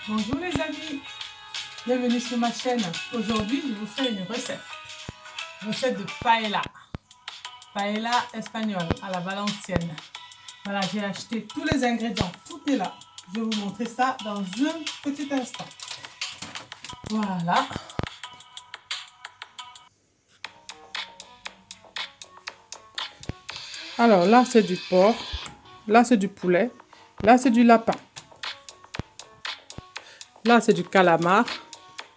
Bonjour les amis, bienvenue sur ma chaîne. Aujourd'hui, je vous fais une recette de paella. Paella espagnole à la valencienne. Voilà, j'ai acheté tous les ingrédients, tout est là. Je vais vous montrer ça dans un petit instant. Voilà. Alors là, c'est du porc, là, c'est du poulet, là, c'est du lapin. Là, c'est du calamar.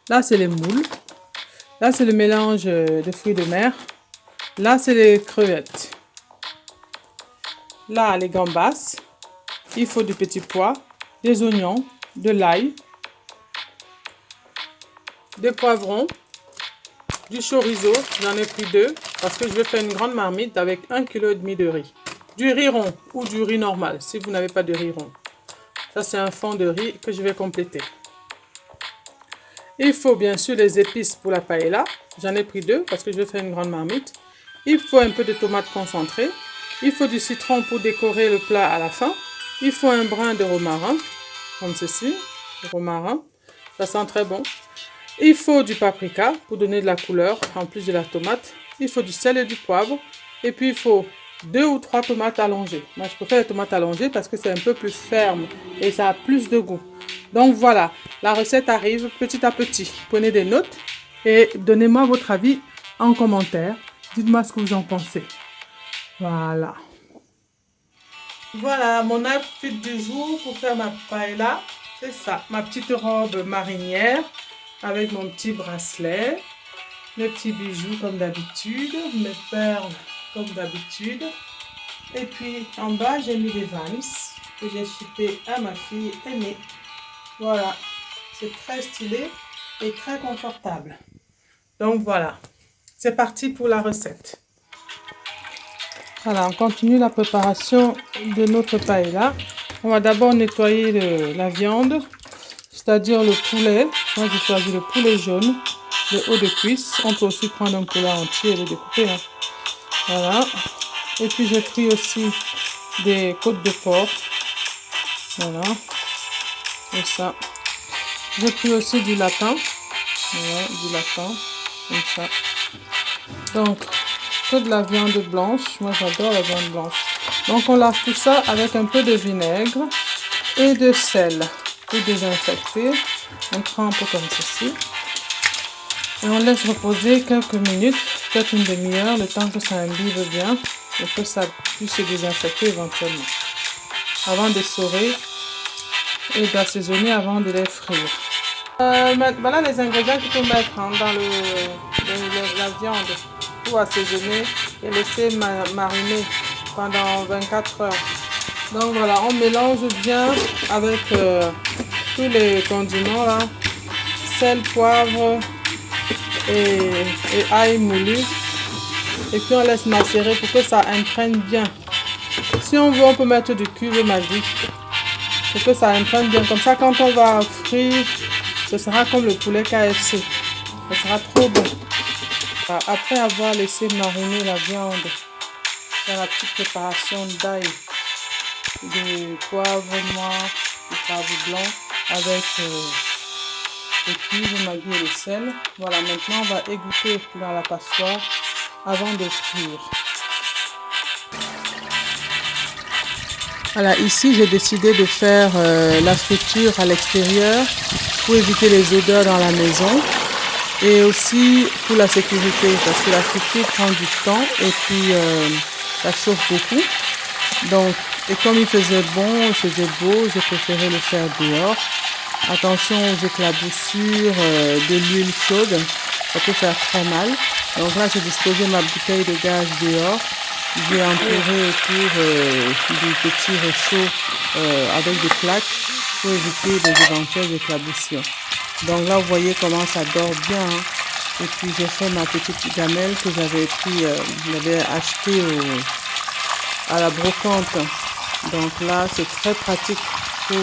Là, c'est les moules. Là, c'est le mélange de fruits de mer. Là, c'est les crevettes. Là, les gambas. Il faut du petit pois, des oignons, de l'ail, des poivrons, du chorizo. J'en ai pris 2 parce que je vais faire une grande marmite avec 1,5 kg de riz. Du riz rond ou du riz normal si vous n'avez pas de riz rond. Ça, c'est un fond de riz que je vais compléter. Il faut bien sûr les épices pour la paella. J'en ai pris 2 parce que je vais faire une grande marmite. Il faut un peu de tomate concentrée. Il faut du citron pour décorer le plat à la fin. Il faut un brin de romarin, comme ceci, le romarin. Ça sent très bon. Il faut du paprika pour donner de la couleur en plus de la tomate. Il faut du sel et du poivre. Et puis il faut 2 ou 3 tomates allongées. Moi, je préfère les tomates allongées parce que c'est un peu plus ferme et ça a plus de goût. Donc voilà, la recette arrive petit à petit. Prenez des notes et donnez-moi votre avis en commentaire. Dites-moi ce que vous en pensez. Voilà. Voilà mon outfit du jour pour faire ma paella. C'est ça, ma petite robe marinière avec mon petit bracelet, mes petits bijoux comme d'habitude, mes perles comme d'habitude. Et puis en bas, j'ai mis des Vans que j'ai shippé à ma fille aînée. Voilà, c'est très stylé et très confortable. Donc voilà, c'est parti pour la recette. Voilà, on continue la préparation de notre paella. On va d'abord nettoyer la viande, c'est-à-dire le poulet. Moi, j'ai choisi le poulet jaune, le haut de cuisse. On peut aussi prendre un poulet entier et le découper. Hein. Voilà. Et puis, j'ai pris aussi des côtes de porc. Voilà. Et ça. J'ai pris aussi du lapin. Voilà, du lapin. Comme ça. Donc, que de la viande blanche. Moi, j'adore la viande blanche. Donc, on lave tout ça avec un peu de vinaigre et de sel pour désinfecter. On trempe comme ceci. Et on laisse reposer quelques minutes, peut-être une demi-heure, le temps que ça imbibe bien et que ça puisse se désinfecter éventuellement. Avant de saurer et d'assaisonner avant de les frire. Voilà les ingrédients qu'il faut mettre hein, dans la viande pour assaisonner et laisser mariner pendant 24 heures. Donc voilà, on mélange bien avec tous les condiments là, sel, poivre et ail moulu. Et puis on laisse macérer pour que ça imprègne bien. Si on veut, on peut mettre du cuve Maggi pour que ça imprègne bien. Comme ça, quand on va frire, ce sera comme le poulet KFC. Ce sera trop bon. Après avoir laissé mariner la viande dans la petite préparation d'ail, de poivre noir, du poivre blanc avec le cuve Maggi et le sel. Voilà, maintenant on va égoutter dans la passoire avant de frire. Voilà, ici j'ai décidé de faire la friture à l'extérieur pour éviter les odeurs dans la maison et aussi pour la sécurité parce que la friture prend du temps et puis ça chauffe beaucoup. Donc, et comme il faisait bon, il faisait beau, j'ai préféré le faire dehors. Attention aux éclaboussures de l'huile chaude, ça peut faire très mal. Donc là, j'ai disposé ma bouteille de gaz dehors. J'ai entouré autour du petit réchaud avec des plaques pour éviter des éventuelles éclaboussures. Donc là, vous voyez comment ça dort bien. Hein. Et puis, j'ai fait ma petite gamelle que j'avais achetée à la brocante. Donc là, c'est très pratique pour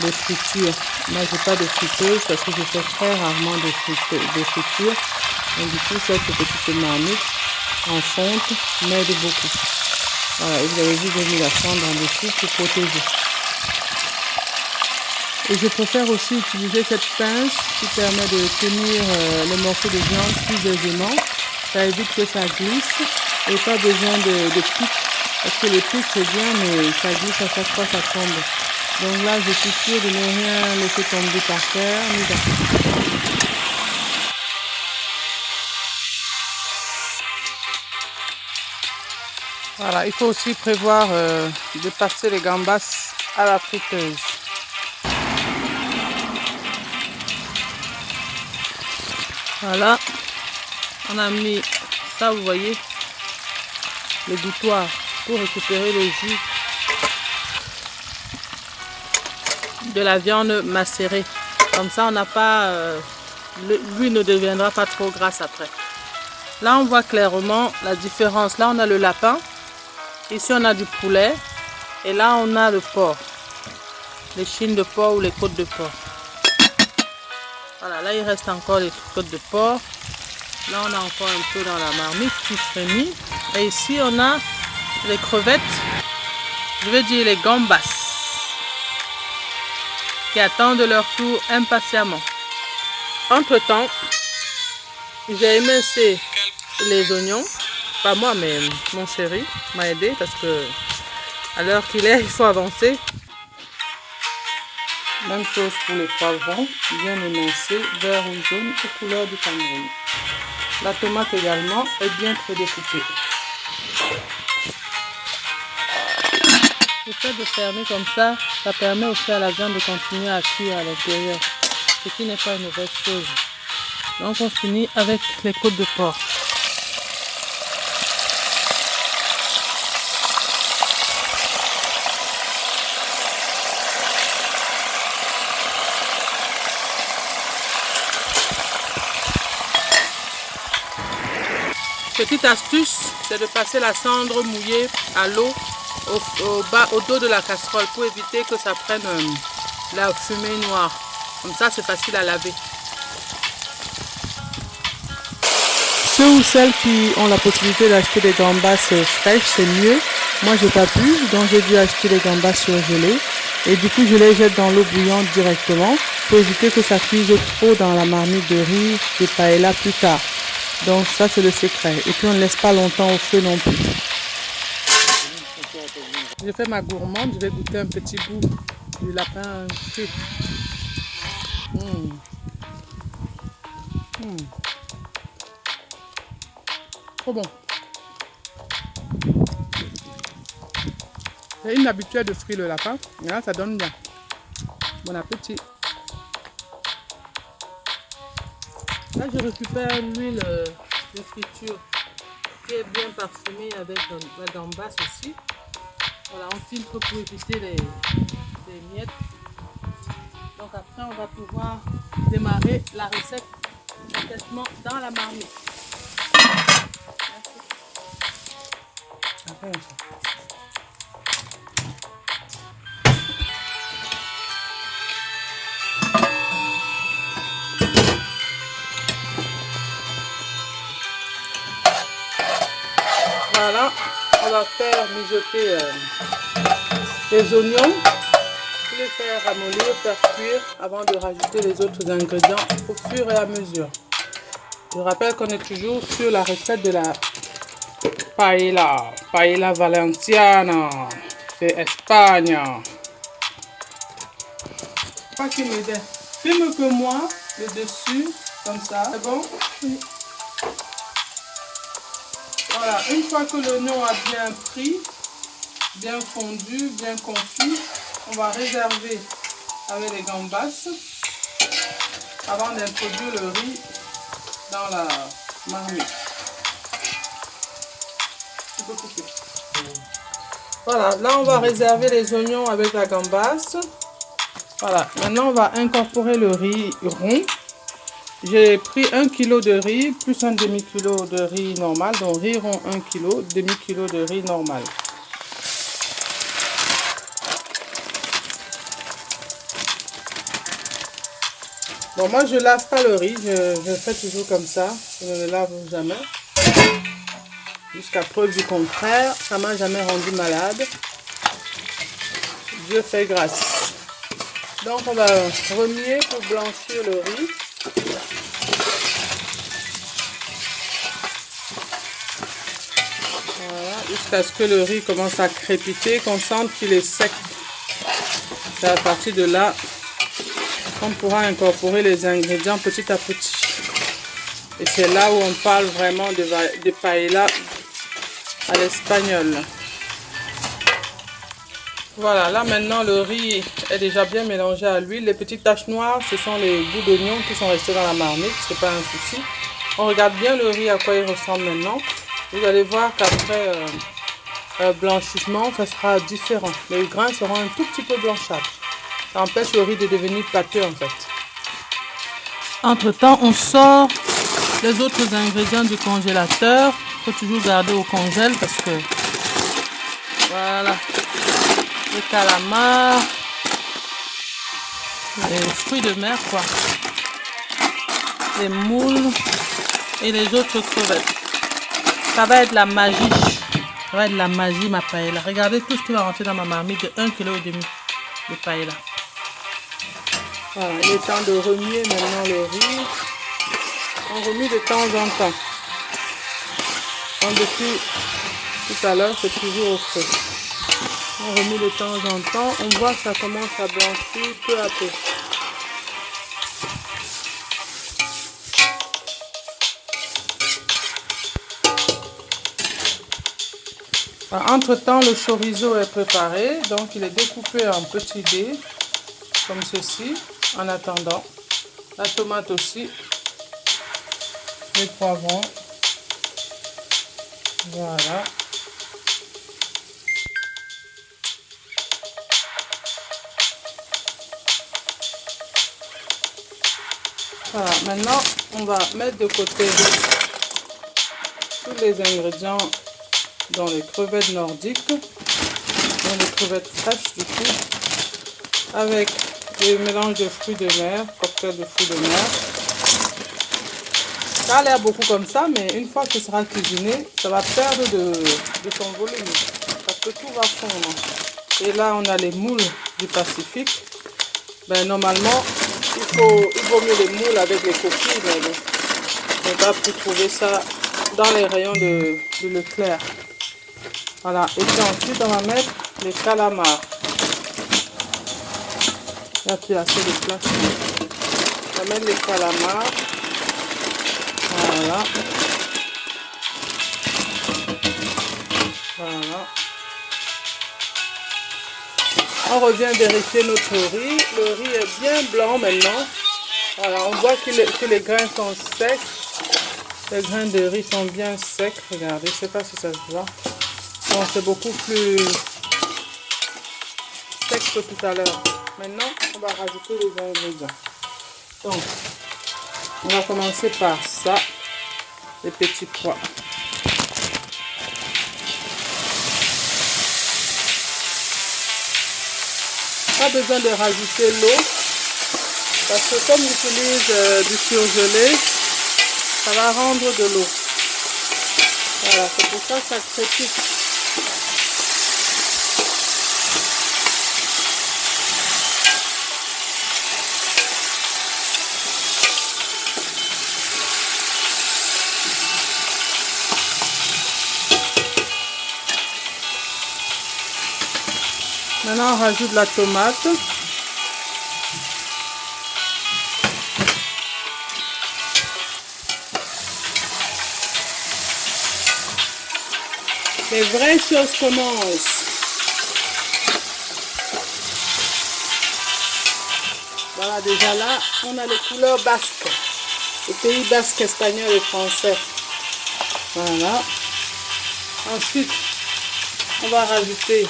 les fritures. Moi, j'ai pas de friteuse parce que je fais très rarement de friture. Donc du coup, cette petite marmite en fonte m'aide beaucoup. Voilà, et vous avez vu, j'ai mis la cendre en dessous pour protéger. Et je préfère aussi utiliser cette pince qui permet de tenir le morceau de viande plus aisément. Ça évite que ça glisse et pas besoin de pic. Parce que les pics c'est bien mais ça glisse à chaque fois ça tombe. Donc là je suis sûre de ne rien laisser tomber par terre ni dans... Voilà, il faut aussi prévoir de passer les gambas à la friteuse. Voilà, on a mis ça, vous voyez, le gouttoir pour récupérer le jus de la viande macérée. Comme ça, on n'a pas, l'huile ne deviendra pas trop grasse après. Là, on voit clairement la différence. Là, on a le lapin. Ici, on a du poulet. Et là, on a le porc. Les chines de porc ou les côtes de porc. Voilà, là, il reste encore les côtes de porc. Là, on a encore un peu dans la marmite qui frémit. Et ici, on a les crevettes. Je veux dire les gambas. Qui attendent leur tour impatiemment. Entre-temps, j'ai émincé les oignons. Pas moi, mais mon chéri m'a aidé parce que à l'heure qu'il est, il faut avancer. Même chose pour les poivrons, bien émincés, vert ou jaune, aux couleurs du Cameroun. La tomate également est bien prédécoupée. Le fait de fermer comme ça permet aussi à la viande de continuer à cuire à l'intérieur, ce qui n'est pas une mauvaise chose. Donc on finit avec les côtes de porc. Petite astuce, c'est de passer la cendre mouillée à l'eau au dos de la casserole pour éviter que ça prenne la fumée noire. Comme ça, c'est facile à laver. Ceux ou celles qui ont la possibilité d'acheter des gambas fraîches, c'est mieux. Moi, j'ai pas pu, donc j'ai dû acheter des gambas surgelées. Et du coup, je les jette dans l'eau bouillante directement pour éviter que ça cuise trop dans la marmite de riz de paella plus tard. Donc ça, c'est le secret. Et puis, on ne laisse pas longtemps au feu non plus. Je fais ma gourmande, je vais goûter un petit bout du lapin cuit. Trop bon. J'ai une habitude de frire le lapin. Et là, ça donne bien. Bon appétit. Là, je récupère l'huile de friture qui est bien parfumée avec la gambasse aussi. Voilà, on filtre pour éviter les miettes. Donc après, on va pouvoir démarrer la recette complètement dans la marmite. Voilà, on va faire mijoter les oignons, pour les faire ramollir, faire cuire avant de rajouter les autres ingrédients au fur et à mesure. Je rappelle qu'on est toujours sur la recette de la paella valenciana de Espagne. Pas qu'il m'aide. Filme que moi, le dessus, comme ça. C'est bon? Oui. Voilà, une fois que l'oignon a bien pris, bien fondu, bien confit, on va réserver avec les gambas avant d'introduire le riz dans la marmite. Tu peux couper. Voilà, là on va réserver les oignons avec la gambasse. Voilà, maintenant on va incorporer le riz rond. J'ai pris 1 kg de riz plus un demi-kilo de riz normal. Donc riz rond 1 kg, demi-kilo de riz normal. Bon, moi je lave pas le riz, je fais toujours comme ça. Je ne le lave jamais. Jusqu'à preuve du contraire, ça m'a jamais rendu malade. Dieu fait grâce. Donc on va remuer pour blanchir le riz. Voilà, jusqu'à ce que le riz commence à crépiter, qu'on sente qu'il est sec. C'est à partir de là qu'on pourra incorporer les ingrédients petit à petit. Et c'est là où on parle vraiment de paella à l'espagnol. Voilà, là maintenant le riz est déjà bien mélangé à l'huile. Les petites taches noires, ce sont les bouts d'oignon qui sont restés dans la marmite, c'est pas un souci. On regarde bien le riz à quoi il ressemble maintenant. Vous allez voir qu'après blanchissement, ça sera différent. Les grains seront un tout petit peu blanchâtres. Ça empêche le riz de devenir pâteux en fait. Entre temps, on sort les autres ingrédients du congélateur. Il faut toujours garder au congèle parce que voilà. Les calamars, les fruits de mer quoi, les moules et les autres crevettes. Ça va être la magie, ça va être la magie ma paella. Regardez tout ce qui va rentrer dans ma marmite de 1,5 kg de paella. Voilà, il est temps de remuer maintenant le riz. On remue de temps en temps. Donc depuis tout à l'heure, c'est toujours au feu. On remet de temps en temps, on voit que ça commence à blanchir peu à peu. Entre temps, le chorizo est préparé, donc il est découpé en petits dés, comme ceci, en attendant. La tomate aussi, les poivrons, voilà. Voilà, maintenant on va mettre de côté tous les ingrédients dans les crevettes nordiques, dans les crevettes fraîches du coup, avec le mélange de fruits de mer, cocktail de fruits de mer. Ça a l'air beaucoup comme ça, mais une fois que ce sera cuisiné, ça va perdre de son volume, parce que tout va fondre. Et là on a les moules du Pacifique. Ben, normalement, il vaut mieux les moules avec les coquilles, mais bon, on va plus trouver ça dans les rayons de Leclerc. Voilà, et puis ensuite on va mettre les calamars. Il y a plus assez de place. On va mettre les calamars. Voilà. Voilà. On revient vérifier notre riz. Le riz est bien blanc maintenant. Voilà, on voit que les grains sont secs. Les grains de riz sont bien secs. Regardez, je ne sais pas si ça se voit. Bon, c'est beaucoup plus sec que tout à l'heure. Maintenant, on va rajouter les ingrédients. Donc, on va commencer par ça. Les petits pois. Pas besoin de rajouter l'eau parce que comme j'utilise du surgelé, ça va rendre de l'eau. Voilà, c'est pour ça que ça crépite. Maintenant, on rajoute la tomate. Les vraies choses commencent. Voilà, déjà là, on a les couleurs basques. Le pays basque, espagnol et français. Voilà. Ensuite, on va rajouter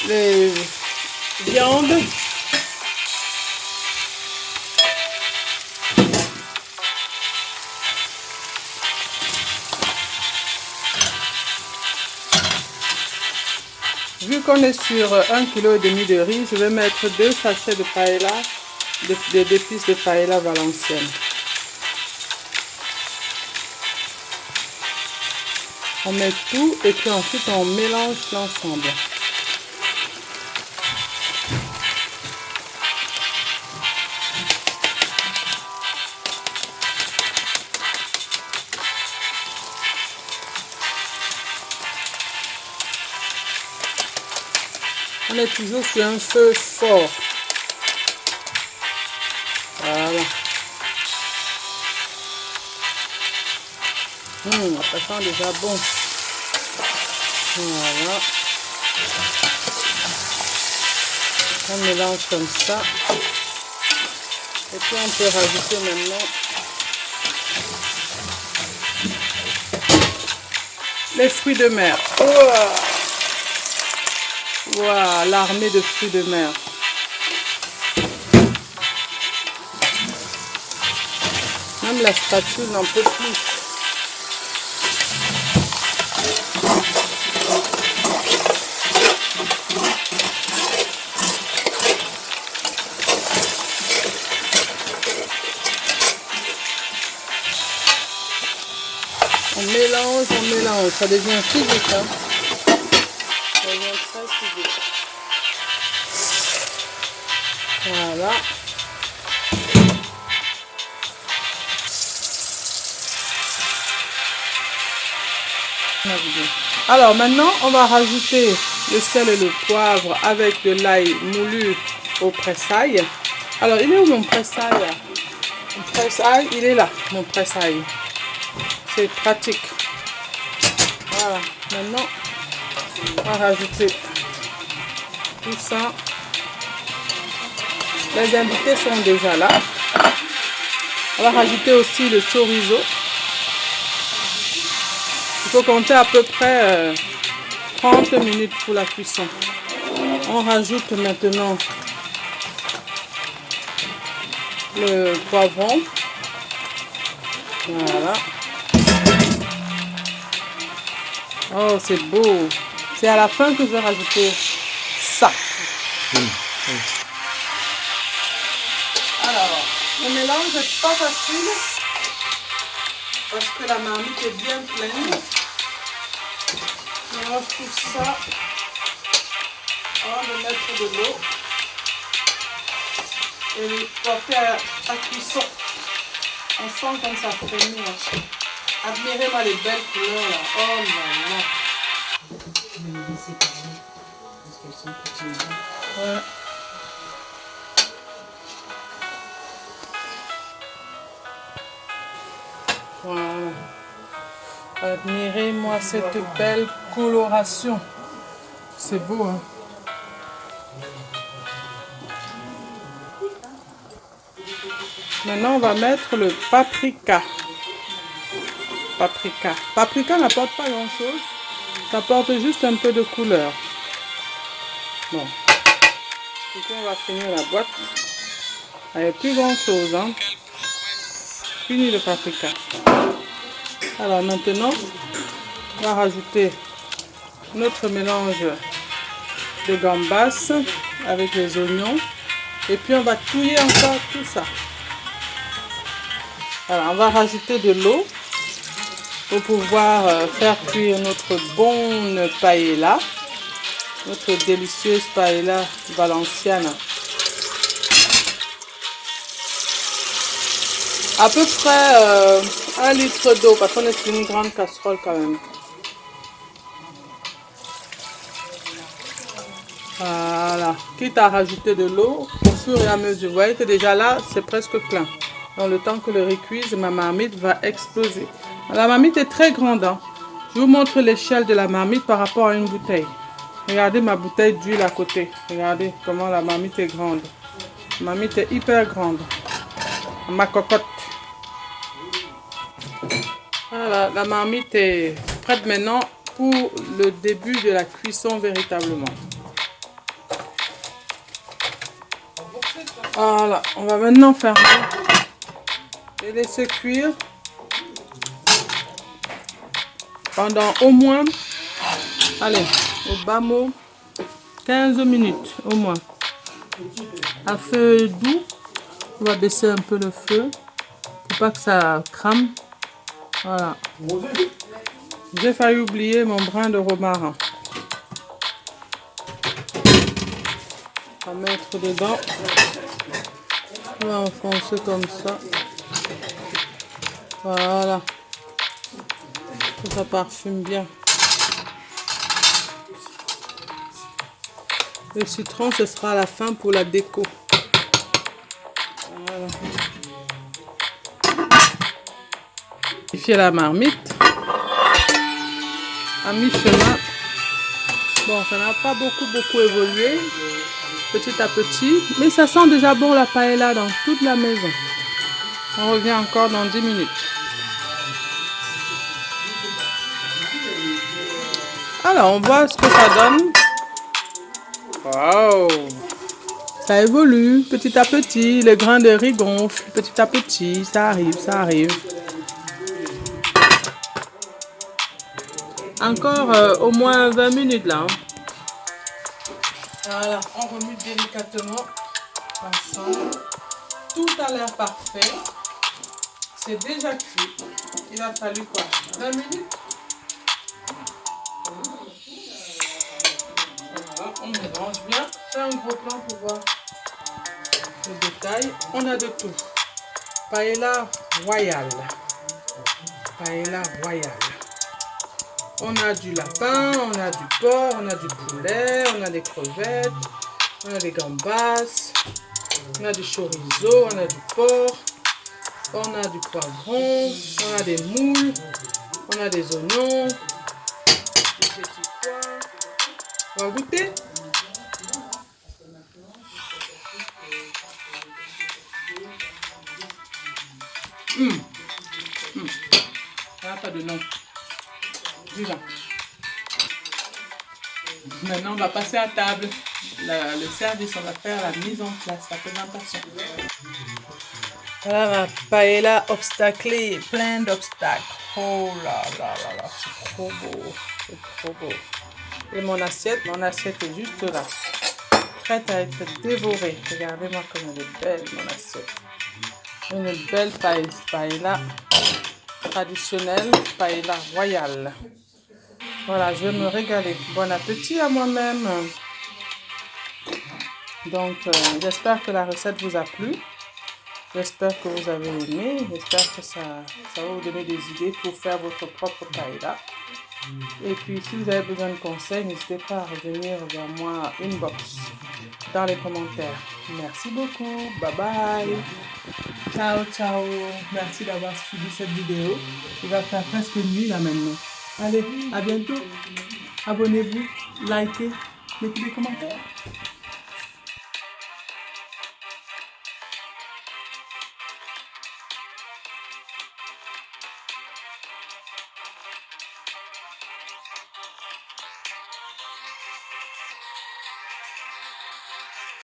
les viandes. Vu qu'on est sur 1,5 kg de riz, je vais mettre 2 sachets de paella, d'épices de paella valencienne. On met tout et puis ensuite on mélange l'ensemble. On est toujours sur un feu fort. Voilà. Ça sent déjà bon. Voilà. On mélange comme ça. Et puis on peut rajouter maintenant les fruits de mer. Wow, l'armée de fruits de mer. Même la spatule n'en peut plus. On mélange, ça devient physique, hein. Ça devient très physique. Voilà. Alors maintenant, on va rajouter le sel et le poivre avec de l'ail moulu au presse-ail. Alors, il est où mon presse-ail? Mon presse-ail, il est là, mon presse-ail. C'est pratique. Voilà, maintenant, on va rajouter tout ça. Les invités sont déjà là. On va rajouter aussi le chorizo. Il faut compter à peu près 30 minutes pour la cuisson. On rajoute maintenant le poivron. Voilà. Oh, c'est beau. C'est à la fin que je vais rajouter ça. Alors, le mélange n'est pas facile parce que la marmite est bien pleine. Je mélange tout ça avant de mettre de l'eau et le porter à cuisson. On sent comme ça frémit. Admirez-moi les belles couleurs là. Oh là là. Je vais les laisser parler parce qu'elles sont petites. Ouais. Voilà. Admirez-moi cette belle coloration. C'est beau, hein? Maintenant, on va mettre le paprika. Paprika n'apporte pas grand-chose. Ça apporte juste un peu de couleur. Bon. Du coup, on va finir la boîte. Il n'y a plus grand-chose, hein? Fini le paprika. Alors maintenant, on va rajouter notre mélange de gambas avec les oignons. Et puis on va touiller encore tout ça. Alors on va rajouter de l'eau pour pouvoir faire cuire notre bonne paella. Notre délicieuse paella valenciana. À peu près 1 litre d'eau parce qu'on est sur une grande casserole quand même. Voilà, quitte à rajouter de l'eau au fur et à mesure. Vous voyez que déjà là, c'est presque plein. Dans le temps que le riz cuise, ma marmite va exploser. La marmite est très grande, hein. Je vous montre l'échelle de la marmite par rapport à une bouteille. Regardez ma bouteille d'huile à côté. Regardez comment la marmite est grande. La marmite est hyper grande. Ma cocotte. Voilà, la marmite est prête maintenant pour le début de la cuisson véritablement. Voilà, on va maintenant fermer et laisser cuire pendant au moins, allez, au bas mot, 15 minutes au moins. À feu doux, on va baisser un peu le feu pour pas que ça crame. Voilà. J'ai failli oublier mon brin de romarin. On va mettre dedans. On va enfoncer comme ça. Voilà. Ça parfume bien. Le citron, ce sera à la fin pour la déco. Voilà. Vérifier la marmite. À mi-chemin. Bon, ça n'a pas beaucoup évolué. Petit à petit. Mais ça sent déjà bon la paella dans toute la maison. On revient encore dans 10 minutes. Alors, on voit ce que ça donne. Waouh! Ça évolue petit à petit. Les grains de riz gonflent petit à petit. Ça arrive, ça arrive. Encore au moins 20 minutes là. Voilà, on remue délicatement ensemble. Tout a l'air parfait. C'est déjà cuit. Il a fallu quoi? 20 minutes? Voilà, on mélange bien. Fais un gros plan pour voir le détail. On a de tout. Paella royale. Paella royale. On a du lapin, on a du porc, on a du poulet, on a des crevettes, on a des gambas, on a du chorizo, on a du porc, on a du poivron, on a des moules, on a des oignons, des petits pois. On va goûter. Ça n'a pas de nom. Vivant. Maintenant, on va passer à table. Le service, on va faire la mise en place, la présentation. Voilà ma paella obstaclée, plein d'obstacles. Oh là là là là, c'est trop beau, c'est trop beau. Et mon assiette est juste là, prête à être dévorée. Regardez-moi comme elle est belle, mon assiette. Une belle paella traditionnelle, paella royale. Voilà, je vais me régaler. Bon appétit à moi-même. Donc, j'espère que la recette vous a plu. J'espère que vous avez aimé. J'espère que ça va vous donner des idées pour faire votre propre paella. Et puis, si vous avez besoin de conseils, n'hésitez pas à revenir vers moi inbox dans les commentaires. Merci beaucoup. Bye bye. Ciao, ciao. Merci d'avoir suivi cette vidéo. Il va faire presque nuit là maintenant. Allez, à bientôt. Abonnez-vous, likez, mettez des commentaires.